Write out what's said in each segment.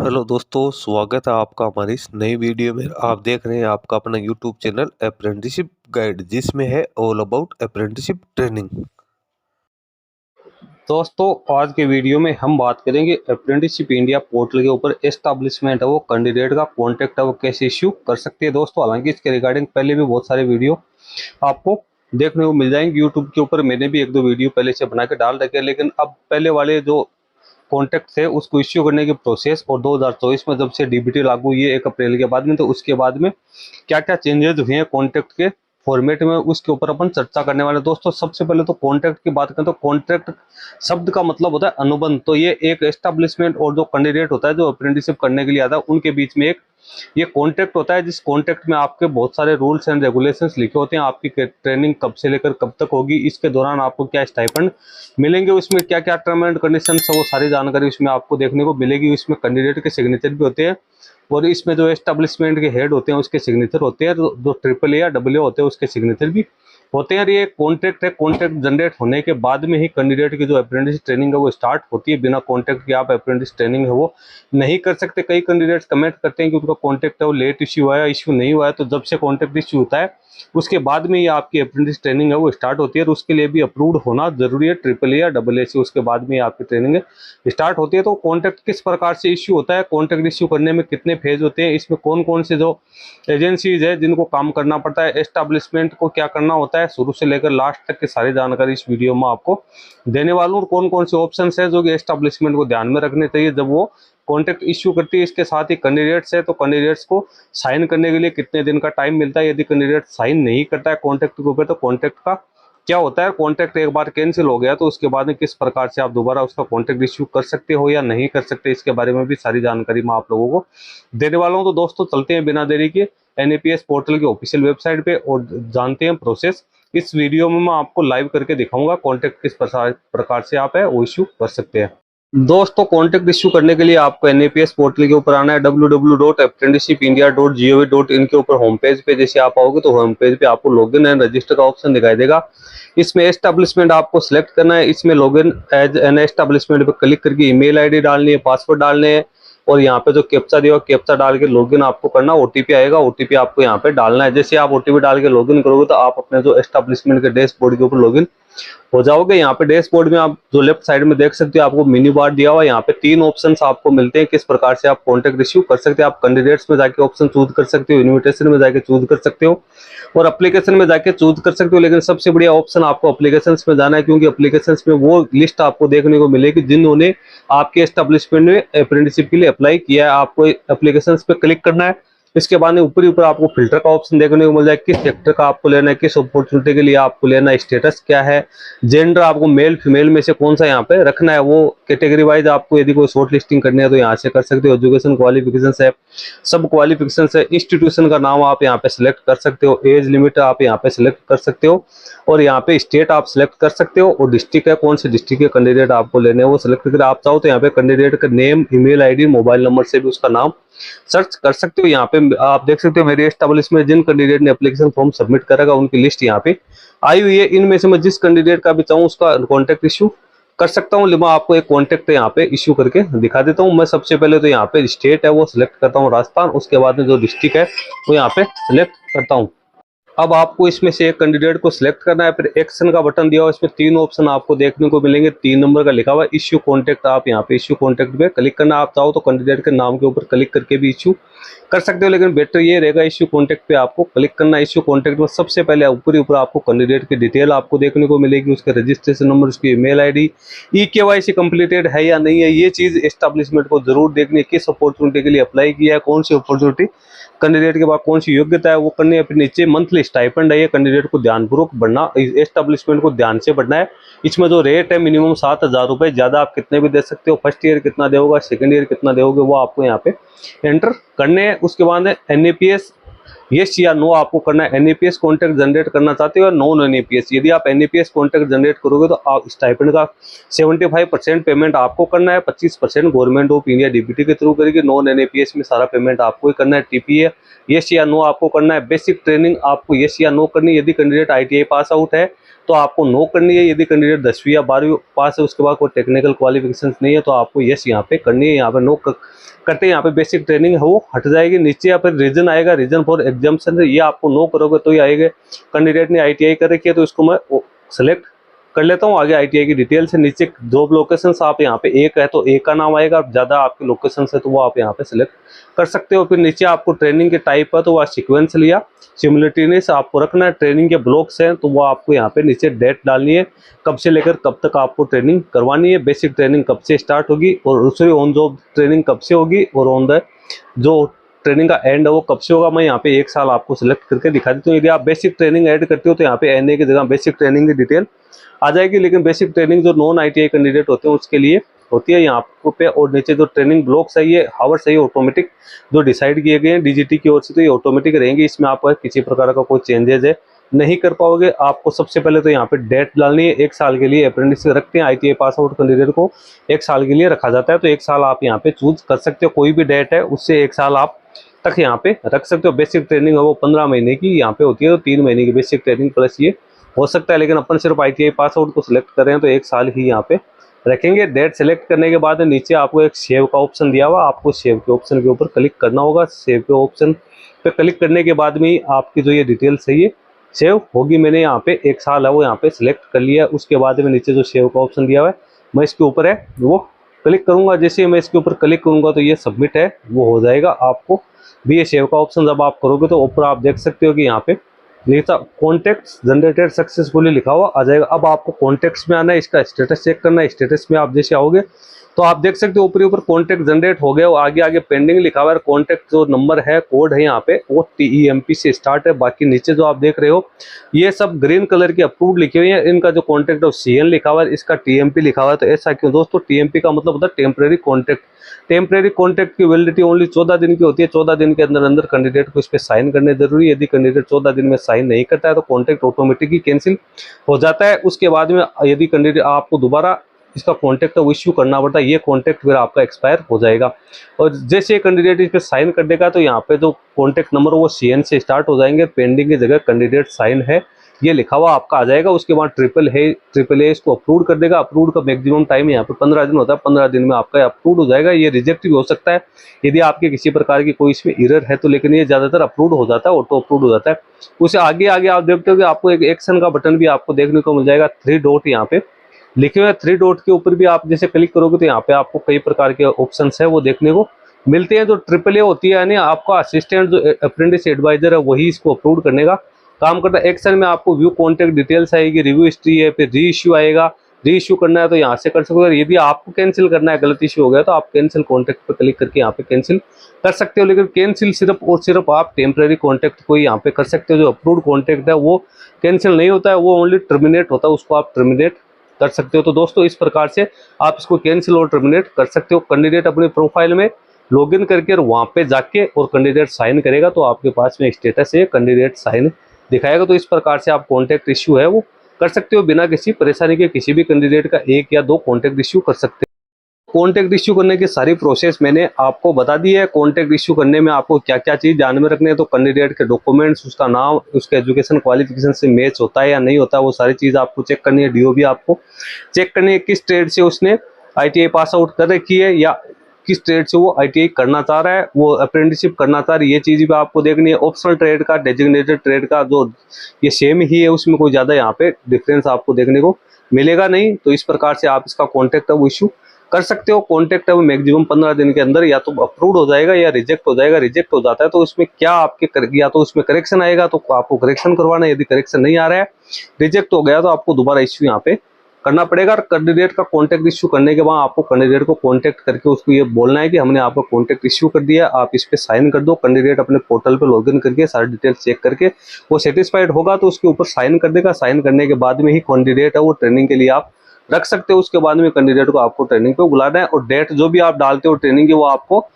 Hello दोस्तों, स्वागत है आपका हमारी इस नई वीडियो में। आप देख रहे हैं आपका अपना यूट्यूब चैनल अप्रेंटिसशिप गाइड, जिसमें है ऑल अबाउट अप्रेंटिसशिप ट्रेनिंग। दोस्तों आज के वीडियो में हम बात करेंगे अप्रेंटिसशिप इंडिया पोर्टल के ऊपर एस्टैब्लिशमेंट है वो कैंडिडेट का कॉन्टैक्ट है वो कैसे इश्यू कर सकते हैं। दोस्तों हालांकि इसके रिगार्डिंग पहले भी बहुत सारे वीडियो आपको देखने को मिल जाएंगे यूट्यूब के ऊपर। मैंने भी एक दो वीडियो पहले से बना के डाल रखे हैं, लेकिन अब पहले वाले जो कॉन्टैक्ट थे उसको इश्यू करने की प्रोसेस और 2024 में जब से डीबीटी लागू हुई है 1 अप्रैल के बाद में, तो उसके बाद में क्या क्या चेंजेस हुए हैं कॉन्ट्रैक्ट के फॉर्मेट में, उसके ऊपर अपन चर्चा करने वाले हैं। दोस्तों सबसे पहले तो कॉन्ट्रैक्ट की बात करें तो कॉन्ट्रैक्ट शब्द का मतलब होता है अनुबंध। तो ये एक एस्टैब्लिशमेंट और जो कैंडिडेट होता है जो अप्रेंटिसशिप करने के लिए आता है उनके बीच में एक ये कॉन्ट्रैक्ट होता है, जिस कॉन्ट्रैक्ट में आपके बहुत सारे रूल्स एंड रेगुलेशंस लिखे होते हैं। आपकी ट्रेनिंग कब से लेकर कब तक होगी, इसके दौरान आपको क्या स्टाइपेंड मिलेंगे, उसमें क्या क्या टर्म एंड कंडीशंस है वो सारी जानकारी उसमें आपको देखने को मिलेगी। इसमें कैंडिडेट के सिग्नेचर भी होते हैं और इसमें जो एस्टैब्लिशमेंट के हेड होते हैं उसके सिग्नेचर होते हैं, जो ट्रिपल ए या डबल ए होते हैं उसके सिग्नेचर भी होते हैं। और ये कॉन्ट्रैक्ट है, कॉन्ट्रैक्ट जनरेट होने के बाद में ही कैंडिडेट की जो अप्रेंटिस ट्रेनिंग है वो स्टार्ट होती है। बिना कॉन्ट्रैक्ट के आप अप्रेंटिस ट्रेनिंग है वो नहीं कर सकते। कई कैंडिडेट्स कमेंट करते हैं कि उनका कॉन्ट्रैक्ट है वो लेट इश्यू हुआ है, इश्यू नहीं हुआ है। तो जब से कॉन्ट्रैक्ट इश्यू होता है उसके बाद में ही आपकी अप्रेंटिस ट्रेनिंग है वो स्टार्ट होती है, और उसके लिए भी अप्रूव्ड होना जरूरी है ट्रिपल ए या डबल ए से। उसके बाद में आपकी ट्रेनिंग स्टार्ट होती है। तो कॉन्ट्रैक्ट किस प्रकार से इश्यू होता है, कॉन्ट्रैक्ट इश्यू करने में कितने फेज होते हैं, इसमें कौन कौन से जो एजेंसीज है जिनको काम करना पड़ता है, एस्टैब्लिशमेंट को क्या करना होता है, शुरू से लेकर लास्ट तक की सारी जानकारी इस वीडियो में आपको देने वाला हूँ। और कौन कौन से ऑप्शन है जो कि एस्टैब्लिशमेंट को ध्यान में रखने चाहिए जब वो कॉन्ट्रैक्ट इश्यू करती है। इसके साथ ही कैंडिडेट्स है तो कैंडिडेट्स को साइन करने के लिए कितने दिन का टाइम मिलता है, यदि कैंडिडेट साइन नहीं करता है कॉन्ट्रैक्ट के ऊपर तो कॉन्ट्रैक्ट का क्या होता है, कॉन्ट्रैक्ट एक बार कैंसिल हो गया तो उसके बाद में किस प्रकार से आप दोबारा उसका कॉन्ट्रैक्ट इश्यू कर सकते हो या नहीं कर सकते, इसके बारे में भी सारी जानकारी मैं आप लोगों को देने वाला हूं। तो दोस्तों चलते हैं बिना देरी के एनएपीएस पोर्टल की ऑफिशियल वेबसाइट पे और जानते हैं प्रोसेस। इस वीडियो में मैं आपको लाइव करके दिखाऊंगा कॉन्ट्रैक्ट किस प्रकार से आप है वो इश्यू कर सकते हैं। दोस्तों कॉन्ट्रैक्ट इश्यू करने के लिए आपको एनएपीएस पोर्टल के ऊपर आना है, www.apprenticeshipindia.gov.in के ऊपर होम पेज पे जैसे आप आओगे तो होम पेज पे आपको लॉगिन एंड रजिस्टर का ऑप्शन दिखाई देगा। इसमें एस्टैब्लिशमेंट आपको सिलेक्ट करना है। इसमें लॉगिन एज एन एस्टैब्लिशमेंट पे क्लिक करके ईमेल आईडी डालनी है, पासवर्ड डालने हैं और यहाँ पे जो कैप्चा दिया कैप्चा डाल के लॉगिन आपको करना। ओटीपी आएगा, ओटीपी आपको यहाँ पे डालना है। जैसे आप ओटीपी डाल के लॉगिन करोगे तो आप अपने जो एस्टैब्लिशमेंट के डैशबोर्ड के ऊपर लॉगिन हो जाओगे। यहाँ पे डैशबोर्ड में आप जो लेफ्ट साइड में देख सकते हो आपको मेन्यू बार दिया हुआ है। यहाँ पे 3 ऑप्शंस आपको मिलते हैं किस प्रकार से आप कॉन्ट्रैक्ट इश्यू कर सकते हैं। आप कैंडिडेट्स में जाके ऑप्शन चूज कर सकते हो, इन्विटेशन में जाके चूज कर सकते हो और एप्लीकेशन में जाके चूज कर सकते हो। लेकिन सबसे बढ़िया ऑप्शन आपको एप्लीकेशंस में जाना है, क्योंकि एप्लीकेशंस में वो लिस्ट आपको देखने को मिलेगी जिन्होंने आपके एस्टैब्लिशमेंट में अप्रेंटिसशिप के लिए अप्लाई किया है। आपको एप्लीकेशंस पे क्लिक करना है। इसके बाद में ऊपर ही ऊपर आपको फिल्टर का ऑप्शन देखने को मिल जाए, किस सेक्टर का आपको लेना है, किस अपॉर्चुनिटी के लिए आपको लेना है, स्टेटस क्या है, जेंडर आपको मेल फीमेल में से कौन सा यहाँ पे रखना है, वो कैटेगरी वाइज आपको यदि कोई शॉर्ट लिस्टिंग करनी है तो यहाँ से कर सकते हो। एजुकेशन क्वालिफिकेशन है, सब क्वालिफिकेशन है, इंस्टीट्यूशन का नाम आप यहाँ पे सिलेक्ट कर सकते हो, एज लिमिट आप यहाँ पे सिलेक्ट कर सकते हो और यहाँ पे स्टेट आप सिलेक्ट कर सकते हो और डिस्ट्रिक्ट है, कौन से डिस्ट्रिक्ट के कैंडिडेट आपको लेने हैं वो सिलेक्ट करके आप चाहो तो यहाँ पे कैंडिडेट का name, email ID, mobile number से भी उसका नाम सर्च कर सकते हो। यहाँ पे आप देख सकते हो मेरे एस्टैब्लिशमेंट जिन कैंडिडेट ने एप्लीकेशन फॉर्म सबमिट करेगा उनकी लिस्ट यहाँ पे आई हुई है। इनमें से मैं जिस कैंडिडेट का भी चाहूँ उसका कॉन्टैक्ट इश्यू कर सकता हूँ। मैं आपको एक कॉन्टैक्ट यहाँ पे इश्यू करके दिखा देता हूँ। मैं सबसे पहले तो यहाँ पे स्टेट है वो सिलेक्ट करता हूँ राजस्थान, उसके बाद में जो डिस्ट्रिक्ट है वो यहाँ पे सिलेक्ट करता हूँ। अब आपको इसमें से एक कैंडिडेट को सिलेक्ट करना है, फिर एक्शन का बटन दिया हुआ इसमें 3 ऑप्शन आपको देखने को मिलेंगे। 3 नंबर का लिखा हुआ इश्यू कॉन्टैक्ट, आप यहाँ पे इश्यू कॉन्टैक्ट पे क्लिक करना। आप चाहो तो कैंडिडेट के नाम के ऊपर क्लिक करके भी इश्यू कर सकते हो, लेकिन बेटर ये रहेगा इश्यू कॉन्टैक्ट पे आपको क्लिक करना। इश्यू कॉन्टैक्ट में सबसे पहले ऊपर ही ऊपर आपको कैंडिडेट की डिटेल आपको देखने को मिलेगी, उसके रजिस्ट्रेशन नंबर, उसकी ईमेल आईडी, केवाईसी कंप्लीटेड है या नहीं है, ये चीज एस्टैब्लिशमेंट को जरूर देखनी है। किस अपॉर्चुनिटी के लिए अप्लाई किया है, कौन सी अपॉर्चुनिटी कैंडिडेट के बाद कौन सी योग्यता है वो करनी है। फिर नीचे मंथली स्टाइपेंड है, ये कैंडिडेट को ध्यानपूर्वक बढ़ना, एस्टैब्लिशमेंट को ध्यान से बढ़ना है। इसमें जो रेट है मिनिमम 7,000 रुपए, ज्यादा आप कितने भी दे सकते हो। फर्स्ट ईयर कितना दोगे, सेकंड ईयर कितना दोगे वो आपको यहाँ पे एंटर करने हैं। उसके बाद एनएपीएस यस या नो आपको करना है। एनएपीएस कॉन्ट्रैक्ट जनरेट करना चाहते हो या नॉन एनएपीएस, यदि आप एनएपीएस कॉन्ट्रैक्ट जनरेट करोगे तो आप स्टाइपेंड का 75% पेमेंट आपको करना है, 25% गवर्नमेंट ऑफ इंडिया डीबीटी के थ्रू करेगी। नॉन एनएपीएस में सारा पेमेंट आपको ही करना है। टीपीए यस या नो आपको करना है। बेसिक ट्रेनिंग आपको यस या नो करनी है। यदि कैंडिडेट आईटीआई पास आउट है तो आपको नो करनी है। यदि कैंडिडेट 10वीं या 12वीं पास है, उसके बाद कोई टेक्निकल क्वालिफिकेशन नहीं है, तो आपको यस यहाँ पे करनी है। यहाँ पे नो करते यहाँ पे बेसिक ट्रेनिंग है वो हट जाएगी। नीचे यहाँ पे रीजन आएगा, रीजन फॉर एग्जाम्पशन, ये आपको नो करोगे तो ही आएगा। कैंडिडेट ने ITI कर रखी है तो इसको मैं सेलेक्ट कर लेता हूँ। आगे ITI की डिटेल से नीचे जॉब लोकेशंस आप यहाँ पे एक है तो एक का नाम आएगा, ज़्यादा आपके लोकेशन है तो वो आप यहाँ पे सिलेक्ट कर सकते हो। फिर नीचे आपको ट्रेनिंग के टाइप है तो वह सीक्वेंस लिया, सिमुलेटेनियस आपको रखना है। ट्रेनिंग के ब्लॉक्स हैं तो वो आपको यहाँ पे नीचे डेट डालनी है, कब से लेकर कब तक आपको ट्रेनिंग करवानी है, बेसिक ट्रेनिंग कब से स्टार्ट होगी और दूसरी ऑन जॉब ट्रेनिंग कब से होगी और ऑन द जो ट्रेनिंग का एंड है वो कब से होगा। मैं यहाँ पे 1 साल आपको सिलेक्ट करके दिखा देता हूँ। यदि आप बेसिक ट्रेनिंग ऐड करते हो तो यहाँ पे NA की जगह बेसिक ट्रेनिंग की डिटेल आ जाएगी, लेकिन बेसिक ट्रेनिंग जो नॉन ITI कैंडिडेट होते हैं उसके लिए होती है यहाँ पे। और नीचे जो ट्रेनिंग ब्लॉक्स है, ये हावर्स है, ये ऑटोमेटिक जो डिसाइड किए गए हैं DGT की ओर से, तो ये ऑटोमेटिक रहेंगे। इसमें आप किसी प्रकार का कोई चेंजेस है नहीं कर पाओगे। आपको सबसे पहले तो यहाँ पे डेट डालनी है। 1 साल के लिए अप्रेंटिस रखते हैं, ITI पास आउट कैंडिडेट को 1 साल के लिए रखा जाता है, तो 1 साल आप यहाँ पे चूज कर सकते हो। कोई भी डेट है उससे 1 साल आप तक यहाँ पे रख सकते हो। बेसिक ट्रेनिंग है वो 15 महीने की यहाँ पे होती है, तो 3 महीने की बेसिक ट्रेनिंग प्लस ये हो सकता है, लेकिन अपन सिर्फ ITI पास आउट को सिलेक्ट कर रहे हैं तो 1 साल ही यहाँ पे रखेंगे। डेट सेलेक्ट करने के बाद नीचे आपको एक सेव का ऑप्शन दिया हुआ, आपको सेव के ऑप्शन के ऊपर क्लिक करना होगा। सेव के ऑप्शन पे क्लिक करने के बाद में ही आपकी जो ये डिटेल्स है ये सेव होगी। मैंने यहाँ पे 1 साल है वो यहाँ पे सिलेक्ट कर लिया। उसके बाद में नीचे जो सेव का ऑप्शन दिया हुआ है मैं इसके ऊपर है वो क्लिक करूंगा। जैसे मैं इसके ऊपर क्लिक करूंगा तो ये सबमिट है वो हो जाएगा। आपको भी ये सेव का ऑप्शन जब आप करोगे तो ऊपर आप देख सकते हो कि यहाँ पे लिखा कॉन्टेक्ट जनरेटेड सक्सेसफुली लिखा हुआ आ जाएगा। अब आपको कॉन्टेक्ट्स में आना है, इसका स्टेटस चेक करना है। स्टेटस में आप जैसे आओगे तो आप देख सकते हो ऊपर कॉन्टेक्ट जनरेट हो गया, आगे आगे पेंडिंग लिखा हुआ है। कॉन्टेक्ट जो नंबर है कोड है यहाँ पे वो TEMP से स्टार्ट है। बाकी नीचे जो आप देख रहे हो ये सब ग्रीन कलर की अप्रूव्ड लिखे हुए हैं। इनका जो कॉन्टेक्ट है CN लिखा हुआ है, इसका TMP लिखा हुआ है। तो ऐसा क्यों दोस्तों? TMP का मतलब होता है टेम्परेरी कॉन्टेक्ट। टेम्परेरी कॉन्टेक्ट की वैलिडिटी ओनली 14 दिन की होती है। 14 दिन के अंदर कैंडिडेट को इस पर साइन करने जरूरी है। यदि कैंडिडेट 14 दिन में साइन नहीं करता है तो कॉन्टेक्ट ऑटोमेटिकली कैंसिल हो जाता है। उसके बाद में यदि कैंडिडेट आपको दोबारा इसका कॉन्टेक्ट इश्यू करना पड़ता है, ये कॉन्टेक्ट फिर आपका एक्सपायर हो जाएगा। और जैसे कैंडिडेट इस पर साइन कर देगा तो यहाँ पे जो कॉन्टेक्ट नंबर वो CN से स्टार्ट हो जाएंगे। पेंडिंग की जगह कैंडिडेट साइन है ये लिखा हुआ आपका आ जाएगा। उसके बाद ट्रिपल ए इसको अप्रूव कर देगा। अप्रूव का मैक्सिमम टाइम यहाँ पे 15 दिन होता है। 15 दिन में आपका अप्रूव हो जाएगा। ये रिजेक्ट भी हो सकता है यदि आपके किसी प्रकार की कोई इसमें एरर है तो, लेकिन ये ज्यादातर अप्रूव हो जाता है, ऑटो अप्रूव हो जाता है। उसे आगे आगे आप देखते हो कि आपको एक एक्शन का बटन भी आपको देखने को मिल जाएगा। 3 डॉट यहाँ पे लिखे हुए 3 डॉट के ऊपर भी आप जैसे क्लिक करोगे तो यहाँ पे आपको कई प्रकार के ऑप्शन है वो देखने को मिलते हैं। जो ट्रिपल ए होती है यानी आपका असिस्टेंट जो अप्रेंटिस एडवाइजर है वही इसको अप्रूव करने का काम करता है। एक्शन में आपको व्यू कॉन्टेक्ट डिटेल्स आएगी, रिव्यू हिस्ट्री है, फिर री इश्यू आएगा। री इश्यू करना है तो यहाँ से कर सकते हो। यदि आपको कैंसिल करना है, गलत इश्यू हो गया तो आप कैंसिल कॉन्टेक्ट पे क्लिक करके यहाँ पे कैंसिल कर सकते हो। लेकिन कैंसिल सिर्फ और सिर्फ आप टेम्परेरी कॉन्टेक्ट को यहाँ पे कर सकते हो। जो अप्रूव्ड कॉन्टेक्ट है वो कैंसिल नहीं होता है, वो ओनली टर्मिनेट होता है, उसको आप टर्मिनेट कर सकते हो। तो दोस्तों इस प्रकार से आप इसको कैंसिल और टर्मिनेट कर सकते हो। कैंडिडेट अपने प्रोफाइल में लॉगिन करके और वहां पे जाके और कैंडिडेट साइन करेगा तो आपके पास में स्टेटस है कैंडिडेट साइन दिखाएगा। तो इस प्रकार से आप कॉन्टेक्ट इश्यू है वो कर सकते हो। बिना किसी परेशानी के किसी भी कैंडिडेट का 1 या 2 कॉन्टेक्ट इश्यू कर सकते हो। कॉन्टेक्ट इश्यू करने की सारी प्रोसेस मैंने आपको बता दी है। कॉन्टेक्ट इश्यू करने में आपको क्या क्या चीज ध्यान में रखने हैं, तो कैंडिडेट के डॉक्यूमेंट्स, उसका नाम, उसके एजुकेशन क्वालिफिकेशन से मैच होता है या नहीं होता, वो सारी चीज आपको चेक करनी है। DOB आपको चेक करनी है किस ट्रेड से उसने ITI पास आउट कर रखी है या किस ट्रेड से वो ITI करना चाह रहा है, वो अप्रेंटिसशिप करना चाह रही है, ये चीज भी आपको देखनी है। ऑप्शनल ट्रेड का, डेजिग्नेटेड ट्रेड का जो ये सेम ही है, उसमें कोई ज्यादा यहाँ पे डिफरेंस आपको देखने को मिलेगा नहीं। तो इस प्रकार से आप इसका कॉन्टेक्ट है वो इश्यू कर सकते हो। कॉन्टेक्ट है वो मैक्सिमम 15 दिन के अंदर या तो अप्रूव हो जाएगा या रिजेक्ट हो जाएगा। रिजेक्ट हो जाता है तो उसमें क्या आपके या तो उसमें करेक्शन आएगा तो आपको करेक्शन करवाना है। यदि करेक्शन नहीं आ रहा है, रिजेक्ट हो गया, तो आपको दोबारा इश्यू यहाँ पे करना पड़ेगा। कैंडिडेट का कॉन्टेक्ट इश्यू करने के बाद आपको कैंडिडेट को कॉन्टेक्ट करके उसको ये बोलना है कि हमने आपका कॉन्टेक्ट इश्यू कर दिया, आप इस पे साइन कर दो। कैंडिडेट अपने पोर्टल पे लॉगिन करके सारी डिटेल्स चेक करके वो सेटिस्फाइड होगा तो उसके ऊपर साइन कर देगा। साइन करने के बाद में ही कैंडिडेट है वो ट्रेनिंग के लिए आप रख सकते हो। उसके बाद में कैंडिडेट को आपको ट्रेनिंग पे बुलाना है और डेट जो भी आप डालते हो ट्रेनिंग की वो आपको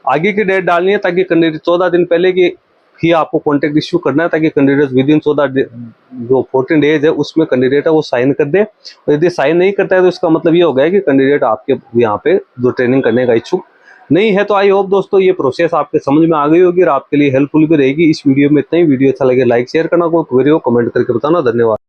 आगे की डेट डालनी है, ताकि कैंडिडेट 14 दिन पहले की ही आपको कॉन्टेक्ट इश्यू करना है, ताकि कैंडिडेट विद इन 14 डेज है उसमें कैंडिडेट है वो साइन कर दे। और यदि साइन नहीं करता है तो इसका मतलब ये हो गया कि कैंडिडेट आपके यहाँ पे जो ट्रेनिंग करने का इच्छुक नहीं है। तो आई होप दोस्तों ये प्रोसेस आपके समझ में आ गई होगी और आपके लिए हेल्पफुल भी रहेगी। इस वीडियो में इतना ही। वीडियो अच्छा लगे लाइक शेयर करना, कोई क्वेरी हो कमेंट करके बताना। धन्यवाद।